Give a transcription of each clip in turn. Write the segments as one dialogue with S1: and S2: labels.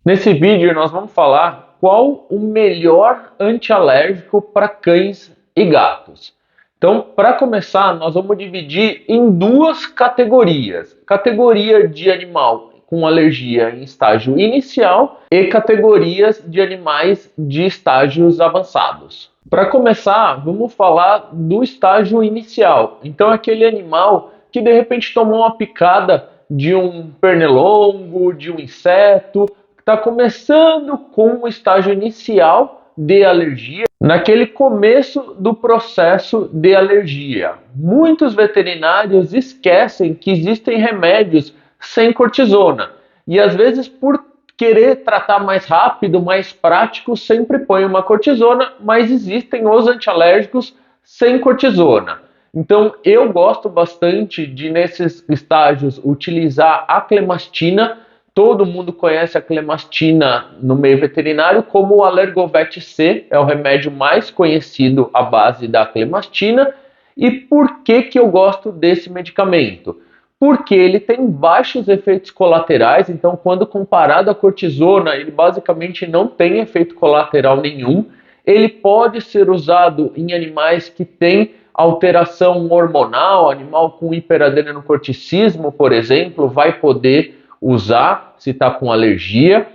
S1: Nesse vídeo nós vamos falar qual o melhor antialérgico para cães e gatos. Então, para começar, nós vamos dividir em duas categorias. Categoria de animal com alergia em estágio inicial e categorias de animais de estágios avançados. Para começar, vamos falar do estágio inicial. Então, aquele animal que de repente tomou uma picada de um pernilongo, de um inseto, está começando com o estágio inicial de alergia, naquele começo do processo de alergia. Muitos veterinários esquecem que existem remédios sem cortisona e às vezes por querer tratar mais rápido, mais prático, sempre põe uma cortisona, mas existem os antialérgicos sem cortisona. Então eu gosto bastante de, nesses estágios, utilizar a clemastina. Todo mundo conhece a clemastina no meio veterinário como o Alergovet C, é o remédio mais conhecido à base da clemastina. E por que eu gosto desse medicamento? Porque ele tem baixos efeitos colaterais, então quando comparado à cortisona, ele basicamente não tem efeito colateral nenhum. Ele pode ser usado em animais que têm alteração hormonal, animal com hiperadrenocorticismo, por exemplo, vai poder usar se está com alergia,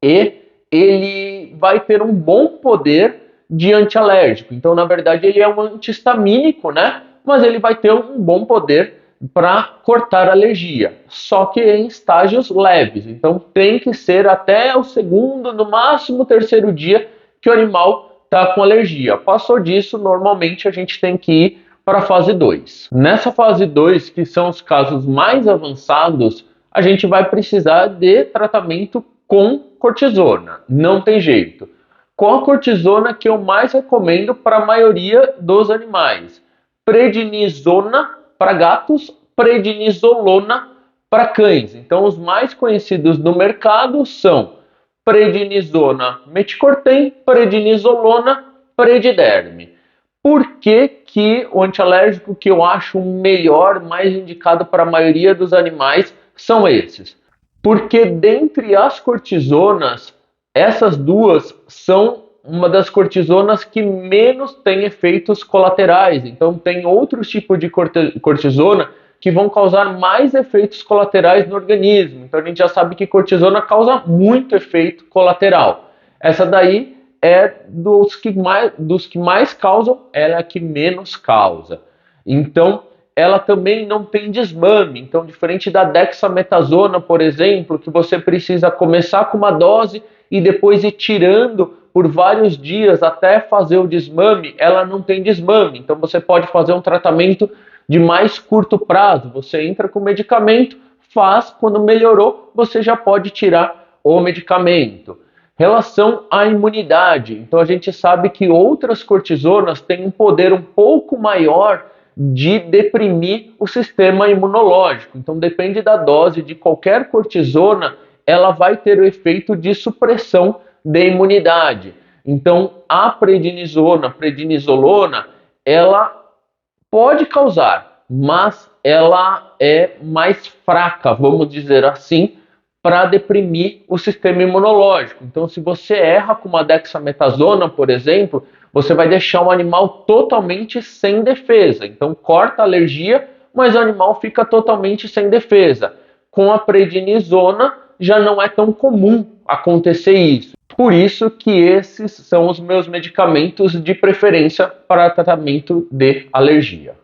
S1: e ele vai ter um bom poder de antialérgico. Então, na verdade, ele é um antihistamínico, né? Mas ele vai ter um bom poder para cortar a alergia, só que em estágios leves. Então, tem que ser até o segundo, no máximo terceiro dia que o animal está com alergia. Passou disso, normalmente a gente tem que ir para a fase 2. Nessa fase 2, que são os casos mais avançados, a gente vai precisar de tratamento com cortisona, não tem jeito. Com a cortisona que eu mais recomendo para a maioria dos animais: prednisona para gatos, prednisolona para cães. Então os mais conhecidos no mercado são prednisona meticortem, prednisolona, prediderme. Por que o antialérgico que eu acho melhor, mais indicado para a maioria dos animais são esses? Porque dentre as cortisonas, essas duas são uma das cortisonas que menos tem efeitos colaterais. Então tem outros tipos de cortisona que vão causar mais efeitos colaterais no organismo. Então a gente já sabe que cortisona causa muito efeito colateral. Essa daí é dos que mais causam, ela é a que menos causa. Então ela também não tem desmame. Então, diferente da dexametasona, por exemplo, que você precisa começar com uma dose e depois ir tirando por vários dias até fazer o desmame, ela não tem desmame. Então você pode fazer um tratamento de mais curto prazo. Você entra com o medicamento, faz, quando melhorou, você já pode tirar o medicamento. Relação à imunidade. Então a gente sabe que outras cortisonas têm um poder um pouco maior de deprimir o sistema imunológico. Então depende da dose de qualquer cortisona, ela vai ter o efeito de supressão da imunidade. Então a prednisona, prednisolona, ela pode causar, mas ela é mais fraca, vamos dizer assim, para deprimir o sistema imunológico. Então se você erra com uma dexametasona, por exemplo, você vai deixar o animal totalmente sem defesa. Então corta a alergia, mas o animal fica totalmente sem defesa. Com a prednisona já não é tão comum acontecer isso. Por isso que esses são os meus medicamentos de preferência para tratamento de alergia.